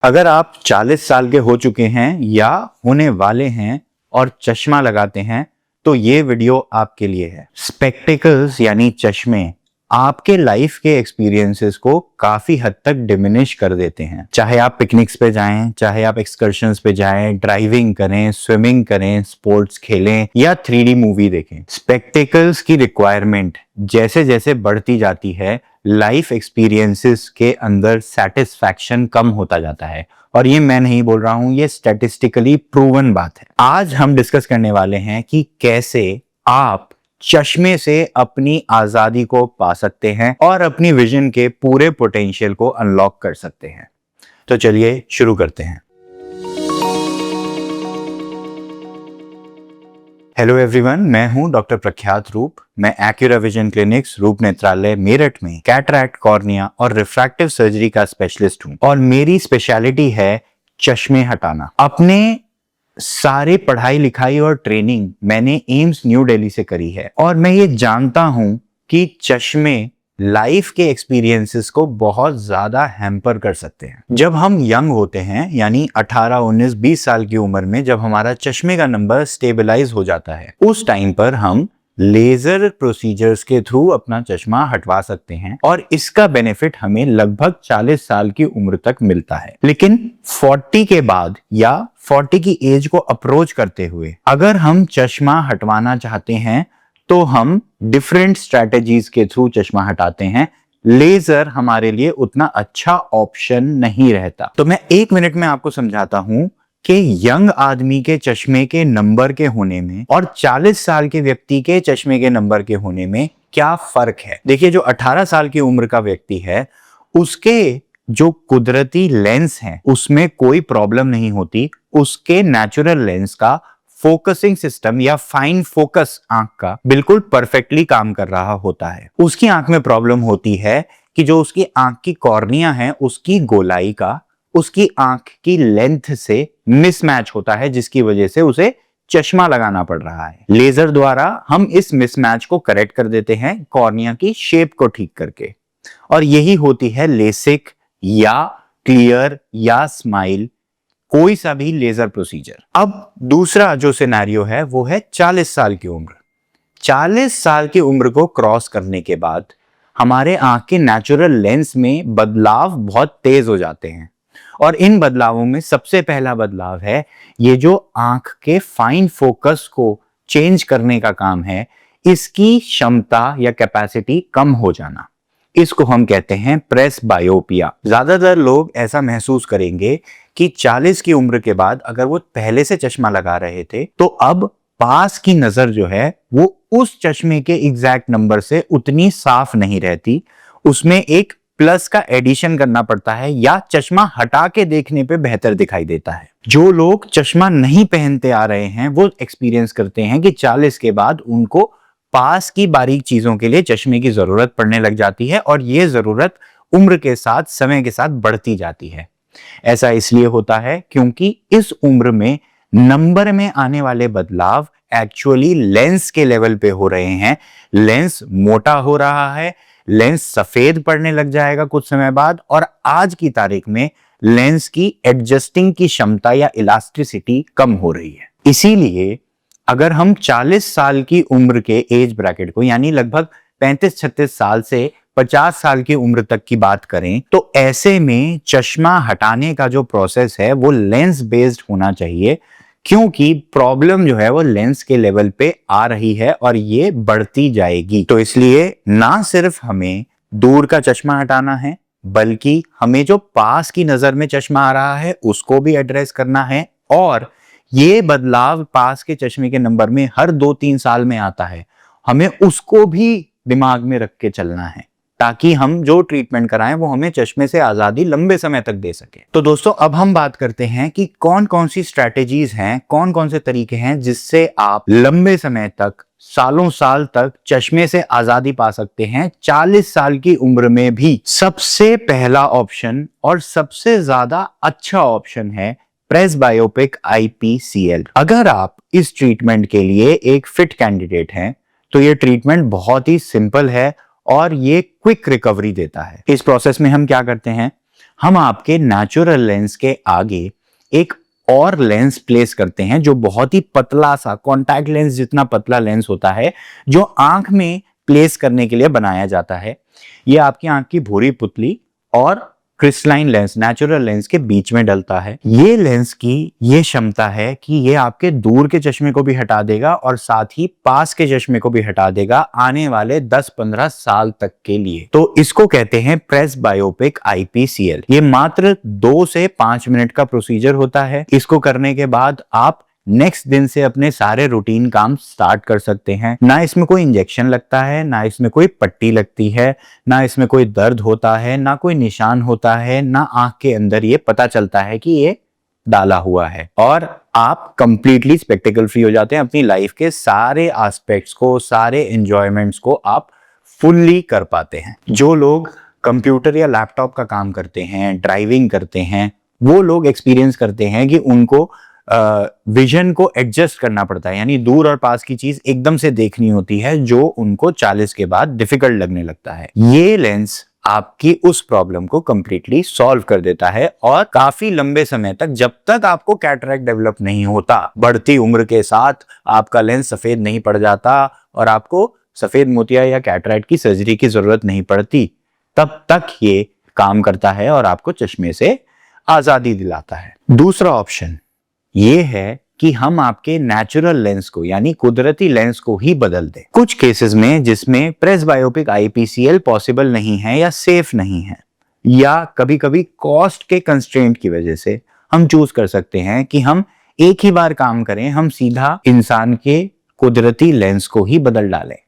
अगर आप 40 साल के हो चुके हैं या होने वाले हैं और चश्मा लगाते हैं तो ये वीडियो आपके लिए है। स्पेक्टिकल्स यानी चश्मे आपके लाइफ के एक्सपीरियंसेस को काफी हद तक डिमिनिश कर देते हैं। चाहे आप पिकनिक्स पे जाएं, चाहे आप एक्सकर्शंस पे जाएं, ड्राइविंग करें, स्विमिंग करें, स्पोर्ट्स खेलें या 3D मूवी देखें, स्पेक्टिकल्स की रिक्वायरमेंट जैसे जैसे बढ़ती जाती है, लाइफ एक्सपीरियंसेस के अंदर सेटिस्फैक्शन कम होता जाता है। और ये मैं नहीं बोल रहा हूं, ये स्टैटिस्टिकली प्रूवन बात है। आज हम डिस्कस करने वाले हैं कि कैसे आप चश्मे से अपनी आजादी को पा सकते हैं और अपनी विजन के पूरे पोटेंशियल को अनलॉक कर सकते हैं। तो चलिए शुरू करते हैं। हेलो एवरीवन, मैं हूं डॉक्टर प्रख्यात रूप। मैं एक्यूरा विजन क्लिनिक्स रूप नेत्रालय मेरठ में कैटरैक्ट, कॉर्निया और रिफ्रैक्टिव सर्जरी का स्पेशलिस्ट हूं और मेरी स्पेशलिटी है चश्मे हटाना। अपने सारे पढ़ाई लिखाई और ट्रेनिंग मैंने एम्स न्यू दिल्ली से करी है और मैं ये जानता हूं कि चश्मे लाइफ के एक्सपीरियंसेस को बहुत ज्यादा हैम्पर कर सकते हैं। जब हम यंग होते हैं यानी 18, 19, 20 साल की उम्र में, जब हमारा चश्मे का नंबर स्टेबलाइज हो जाता है, उस टाइम पर हम लेजर प्रोसीजर्स के थ्रू अपना चश्मा हटवा सकते हैं और इसका बेनिफिट हमें लगभग 40 साल की उम्र तक मिलता है। लेकिन 40 के बाद या 40 की एज को अप्रोच करते हुए अगर हम चश्मा हटवाना चाहते हैं तो हम डिफरेंट स्ट्रैटेजीज के थ्रू चश्मा हटाते हैं। लेजर हमारे लिए उतना अच्छा ऑप्शन नहीं रहता। तो मैं 1 मिनट में आपको समझाता हूं कि यंग आदमी के चश्मे के नंबर के होने में और 40 साल के व्यक्ति के चश्मे के नंबर के होने में क्या फर्क है। देखिए, जो 18 साल की उम्र का व्यक्ति है उसके जो कुदरती लेंस हैं उसमें कोई प्रॉब्लम नहीं होती। उसके नेचुरल लेंस का फोकसिंग सिस्टम या फाइन फोकस आंख का बिल्कुल परफेक्टली काम कर रहा होता है। उसकी आंख में प्रॉब्लम होती है कि जो उसकी आंख की कॉर्निया है उसकी गोलाई का उसकी आंख की लेंथ से मिसमैच होता है, जिसकी वजह से उसे चश्मा लगाना पड़ रहा है। लेजर द्वारा हम इस मिसमैच को करेक्ट कर देते हैं कॉर्निया की शेप को ठीक करके, और यही होती है लेसिक या क्लियर या स्माइल, कोई सा भी लेजर प्रोसीजर। अब दूसरा जो सिनेरियो है वो है 40 साल की उम्र। 40 साल की उम्र को क्रॉस करने के बाद हमारे आंख के नेचुरल लेंस में बदलाव बहुत तेज हो जाते हैं और इन बदलावों में सबसे पहला बदलाव है ये जो आंख के फाइन फोकस को चेंज करने का काम है, इसकी क्षमता या कैपेसिटी कम हो जाना। इसको हम कहते हैं प्रेस बायोपिया। ज्यादातर लोग ऐसा महसूस करेंगे कि 40 की उम्र के बाद अगर वो पहले से चश्मा लगा रहे थे तो अब पास की नजर जो है वो उस चश्मे के एग्जैक्ट नंबर से उतनी साफ नहीं रहती। उसमें एक प्लस का एडिशन करना पड़ता है या चश्मा हटा के देखने पे बेहतर दिखाई देता है। जो लोग चश्मा नहीं पहनते आ रहे हैं वो एक्सपीरियंस करते हैं कि 40 के बाद उनको पास की बारीक चीजों के लिए चश्मे की जरूरत पड़ने लग जाती है और ये जरूरत उम्र के साथ, समय के साथ बढ़ती जाती है। ऐसा इसलिए होता है क्योंकि इस उम्र में नंबर में आने वाले बदलाव एक्चुअली लेंस के लेवल पे हो रहे हैं। लेंस मोटा हो रहा है, लेंस सफेद पड़ने लग जाएगा कुछ समय बाद, और आज की तारीख में लेंस की एडजस्टिंग की क्षमता या इलास्टिसिटी कम हो रही है। इसीलिए अगर हम 40 साल की उम्र के एज ब्रैकेट को यानी लगभग 35-36 साल से 50 साल की उम्र तक की बात करें तो ऐसे में चश्मा हटाने का जो प्रोसेस है वो लेंस बेस्ड होना चाहिए, क्योंकि प्रॉब्लम जो है वो लेंस के लेवल पे आ रही है और ये बढ़ती जाएगी। तो इसलिए ना सिर्फ हमें दूर का चश्मा हटाना है बल्कि हमें जो पास की नजर में चश्मा आ रहा है उसको भी एड्रेस करना है, और ये बदलाव पास के चश्मे के नंबर में हर 2-3 साल में आता है, हमें उसको भी दिमाग में रख के चलना है ताकि हम जो ट्रीटमेंट कराएं वो हमें चश्मे से आजादी लंबे समय तक दे सके। तो दोस्तों, अब हम बात करते हैं कि कौन कौन सी स्ट्रैटेजीज हैं, कौन कौन से तरीके हैं जिससे आप लंबे समय तक, सालों साल तक चश्मे से आजादी पा सकते हैं 40 साल की उम्र में भी। सबसे पहला ऑप्शन और सबसे ज्यादा अच्छा ऑप्शन है प्रेस बायोपिक IPCL। अगर आप इस ट्रीटमेंट के लिए एक फिट कैंडिडेट हैं तो ये ट्रीटमेंट बहुत ही सिंपल है और ये क्विक रिकवरी देता है। इस प्रोसेस में हम क्या करते हैं, हम आपके नेचुरल लेंस के आगे एक और लेंस प्लेस करते हैं जो बहुत ही पतला सा, कॉन्टैक्ट लेंस जितना पतला लेंस होता है, जो आंख में प्लेस करने के लिए बनाया जाता है। ये आपकी आंख की भूरी पुतली और क्रिस्टलाइन लेंस, नेचुरल लेंस के बीच में डलता है। ये लेंस की ये क्षमता है कि ये आपके दूर के चश्मे को भी हटा देगा और साथ ही पास के चश्मे को भी हटा देगा आने वाले 10-15 साल तक के लिए। तो इसको कहते हैं प्रेसबायोपिक आईपीसीएल। ये मात्र 2 से 5 मिनट का प्रोसीजर होता है। इसको करने के बाद आप नेक्स्ट दिन से अपने सारे रूटीन काम स्टार्ट कर सकते हैं। ना इसमें कोई इंजेक्शन लगता है, ना इसमें कोई पट्टी लगती है, ना इसमें कोई दर्द होता है, ना कोई निशान होता है, ना आंख के अंदर ये पता चलता है कि ये डाला हुआ है, और आप कंप्लीटली स्पेक्टिकल फ्री हो जाते हैं। अपनी लाइफ के सारे एस्पेक्ट्स को, सारे एंजॉयमेंट्स को आप फुल्ली कर पाते हैं। जो लोग कंप्यूटर या लैपटॉप का काम करते हैं, ड्राइविंग करते हैं, वो लोग एक्सपीरियंस करते हैं कि उनको विजन को एडजस्ट करना पड़ता है, यानी दूर और पास की चीज एकदम से देखनी होती है, जो उनको 40 के बाद डिफिकल्ट लगने लगता है। ये लेंस आपकी उस प्रॉब्लम को कंप्लीटली सॉल्व कर देता है, और काफी लंबे समय तक, जब तक आपको कैटरैक्ट डेवलप नहीं होता, बढ़ती उम्र के साथ आपका लेंस सफेद नहीं पड़ जाता और आपको सफेद मोतिया या कैटरैक्ट की सर्जरी की जरूरत नहीं पड़ती, तब तक ये काम करता है और आपको चश्मे से आजादी दिलाता है। दूसरा ऑप्शन ये है कि हम आपके नेचुरल लेंस को, यानी कुदरती लेंस को ही बदल दें। कुछ केसेस में जिसमें प्रेसबायोपिक आईपीसीएल पॉसिबल नहीं है या सेफ नहीं है, या कभी कभी कॉस्ट के कंस्ट्रेंट की वजह से हम चूज कर सकते हैं कि हम एक ही बार काम करें, हम सीधा इंसान के कुदरती लेंस को ही बदल डालें।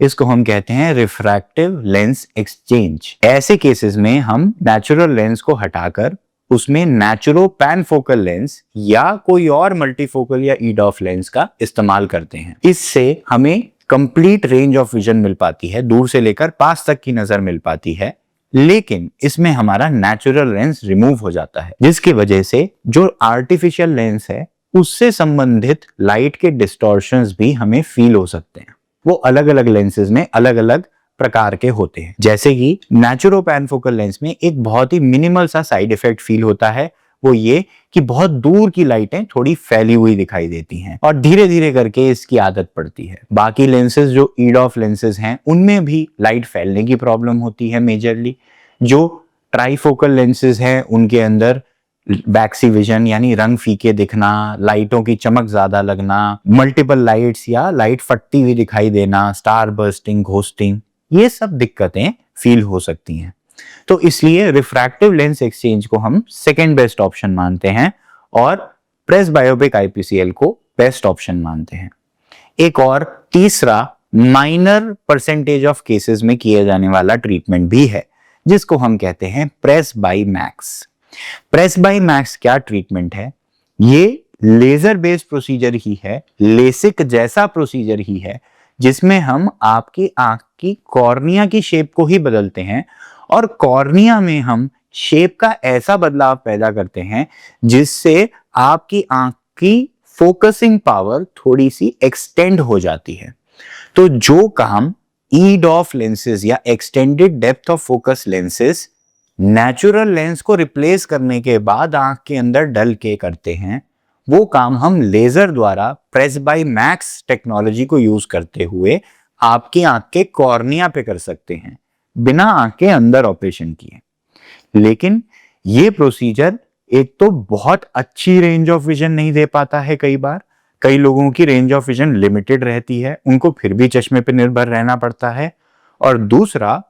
इसको हम कहते हैं रिफ्रैक्टिव लेंस एक्सचेंज। ऐसे केसेस में हम नेचुरल लेंस को हटाकर उसमें नेचुरो पैनफोकल लेंस या कोई और मल्टीफोकल या ईडॉफ लेंस का इस्तेमाल करते हैं। इससे हमें कंप्लीट रेंज ऑफ विजन मिल पाती है, दूर से लेकर पास तक की नजर मिल पाती है, लेकिन इसमें हमारा नेचुरल लेंस रिमूव हो जाता है, जिसकी वजह से जो आर्टिफिशियल लेंस है उससे संबंधित लाइट के डिस्टॉर्शंस भी हमें फील हो सकते हैं। वो अलग अलग लेंसेज में अलग अलग प्रकार के होते हैं। जैसे कि नेचुरो पैनफोकल लेंस में एक बहुत ही मिनिमल सा साइड इफेक्ट फील होता है, वो ये कि बहुत दूर की लाइटें थोड़ी फैली हुई दिखाई देती हैं, और धीरे धीरे करके इसकी आदत पड़ती है। बाकी लेंसेज जो ईडॉफ लेंसेज हैं, उनमें भी लाइट फैलने की प्रॉब्लम होती है मेजरली। जो ट्राइफोकल लेंसेज हैं, उनके अंदर बैक्सी विजन, यानी रंग फीके दिखना, लाइटों की चमक ज्यादा लगना, मल्टीपल लाइट्स या लाइट फटती हुई दिखाई देना, स्टार बर्स्टिंग, घोस्टिंग, ये सब दिक्कतें फील हो सकती हैं। तो इसलिए रिफ्रैक्टिव लेंस एक्सचेंज को हम सेकेंड बेस्ट ऑप्शन मानते हैं और प्रेसबायोपिक आईपीसीएल को बेस्ट ऑप्शन मानते हैं। एक और तीसरा माइनर परसेंटेज ऑफ केसेस में किया जाने वाला ट्रीटमेंट भी है, जिसको हम कहते हैं press by max. Press by max क्या ट्रीटमेंट है? ये लेजर बेस्ड प्रोसीजर ही है, लेसिक जैसा प्रोसीजर ही है, जिसमें हम आपकी आंख की कॉर्निया की शेप को ही बदलते हैं, और कॉर्निया में हम शेप का ऐसा बदलाव पैदा करते हैं जिससे आपकी आंख की फोकसिंग पावर थोड़ी सी एक्सटेंड हो जाती है। तो जो काम ईडॉफ लेंसेज या extended depth of focus lenses natural lens को रिप्लेस करने के बाद आंख के अंदर डल के करते हैं, वो काम हम लेजर द्वारा प्रेस बाई मैक्स टेक्नोलॉजी को यूज करते हुए आपकी आंख के कॉर्निया पे कर सकते हैं, बिना आंख के अंदर ऑपरेशन किए। लेकिन ये प्रोसीजर एक तो बहुत अच्छी रेंज ऑफ विजन नहीं दे पाता है, कई लोगों की रेंज ऑफ विजन लिमिटेड रहती है, उनको फिर भी चश्मे पे निर्भर रहना पड़ता है, और दूसरा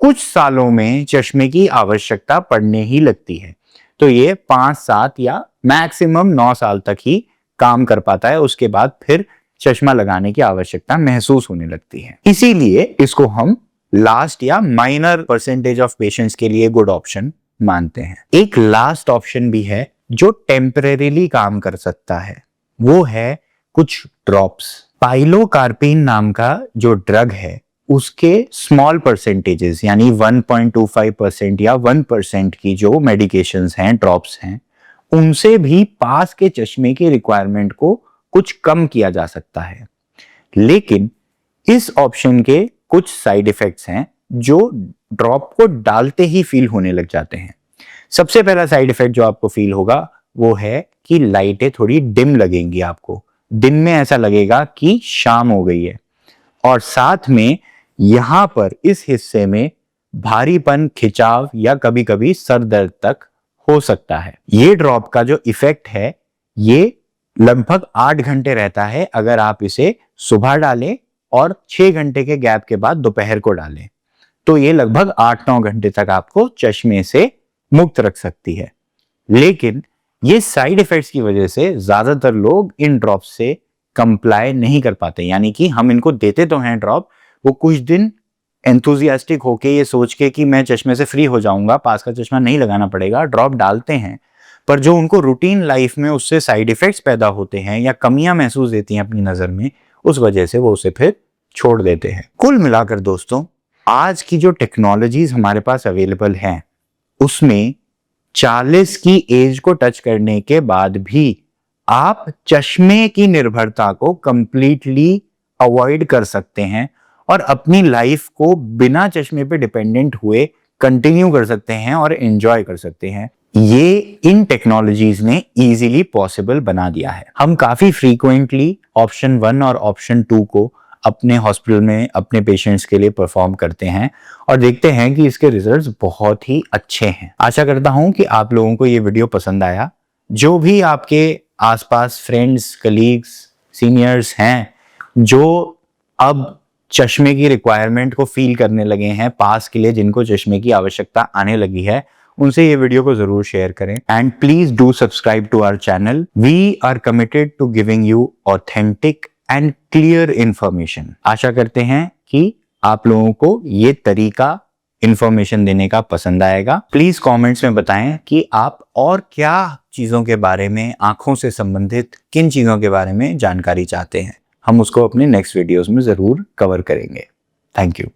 कुछ सालों में चश्मे की आवश्यकता पड़ने ही लगती है। तो ये 5-7 या मैक्सिमम 9 साल तक ही काम कर पाता है, उसके बाद फिर चश्मा लगाने की आवश्यकता महसूस होने लगती है। इसीलिए इसको हम लास्ट या माइनर परसेंटेज ऑफ पेशेंट्स के लिए गुड ऑप्शन मानते हैं। एक लास्ट ऑप्शन भी है जो टेम्परेरीली काम कर सकता है, वो है कुछ ड्रॉप्स। पाइलोकार्पिन नाम का जो ड्रग है, उसके स्मॉल परसेंटेजेस यानी 1.25% या 1% की जो मेडिकेशंस हैं, ड्रॉप्स हैं, उनसे भी पास के चश्मे की रिक्वायरमेंट को कुछ कम किया जा सकता है। लेकिन इस ऑप्शन के कुछ साइड इफेक्ट्स हैं जो ड्रॉप को डालते ही फील होने लग जाते हैं। सबसे पहला साइड इफेक्ट जो आपको फील होगा वो है कि लाइटें थोड़ी डिम लगेंगी आपको। दिन में ऐसा लगेगा कि शाम हो गई है, और साथ में यहां पर इस हिस्से में भारीपन, खिंचाव या कभी कभी सर दर्द तक हो सकता है। ये ड्रॉप का जो इफेक्ट है ये लगभग 8 घंटे रहता है अगर आप इसे सुबह डालें और 6 घंटे के गैप के बाद दोपहर को डालें, तो ये लगभग 8-9 घंटे तक आपको चश्मे से मुक्त रख सकती है। लेकिन ये साइड इफेक्ट्स की वजह से ज्यादातर लोग इन ड्रॉप से कंप्लाई नहीं कर पाते, यानी कि हम इनको देते तो हैं ड्रॉप, वो कुछ दिन एंथुजियास्टिक होके ये सोच के कि मैं चश्मे से फ्री हो जाऊंगा, पास का चश्मा नहीं लगाना पड़ेगा, ड्रॉप डालते हैं, पर जो उनको रूटीन लाइफ में उससे साइड इफेक्ट्स पैदा होते हैं या कमियां महसूस देती हैं अपनी नजर में, उस वजह से वो उसे फिर छोड़ देते हैं। कुल मिलाकर दोस्तों, आज की जो टेक्नोलॉजीज हमारे पास अवेलेबल हैं उसमें 40 की एज को टच करने के बाद भी आप चश्मे की निर्भरता को कंप्लीटली अवॉइड कर सकते हैं और अपनी लाइफ को बिना चश्मे पे डिपेंडेंट हुए कंटिन्यू कर सकते हैं और एंजॉय कर सकते हैं। ये इन टेक्नोलॉजीज ने इजीली पॉसिबल बना दिया है। हम काफी फ्रीक्वेंटली ऑप्शन 1 और ऑप्शन 2 को अपने हॉस्पिटल में अपने पेशेंट्स के लिए परफॉर्म करते हैं और देखते हैं कि इसके रिजल्ट्स बहुत ही अच्छे हैं। आशा करता हूं कि आप लोगों को ये वीडियो पसंद आया। जो भी आपके आसपास फ्रेंड्स, कलीग्स, सीनियर्स हैं जो अब चश्मे की रिक्वायरमेंट को फील करने लगे हैं पास के लिए, जिनको चश्मे की आवश्यकता आने लगी है, उनसे ये वीडियो को जरूर शेयर करें। And please do subscribe to our channel. We are committed to giving you authentic and clear information. आशा करते हैं कि आप लोगों को ये तरीका इंफॉर्मेशन देने का पसंद आएगा। प्लीज कमेंट्स में बताएं कि आप और क्या चीजों के बारे में, आंखों से संबंधित किन चीजों के बारे में जानकारी चाहते हैं। हम उसको अपने नेक्स्ट वीडियोस में जरूर कवर करेंगे। Thank you.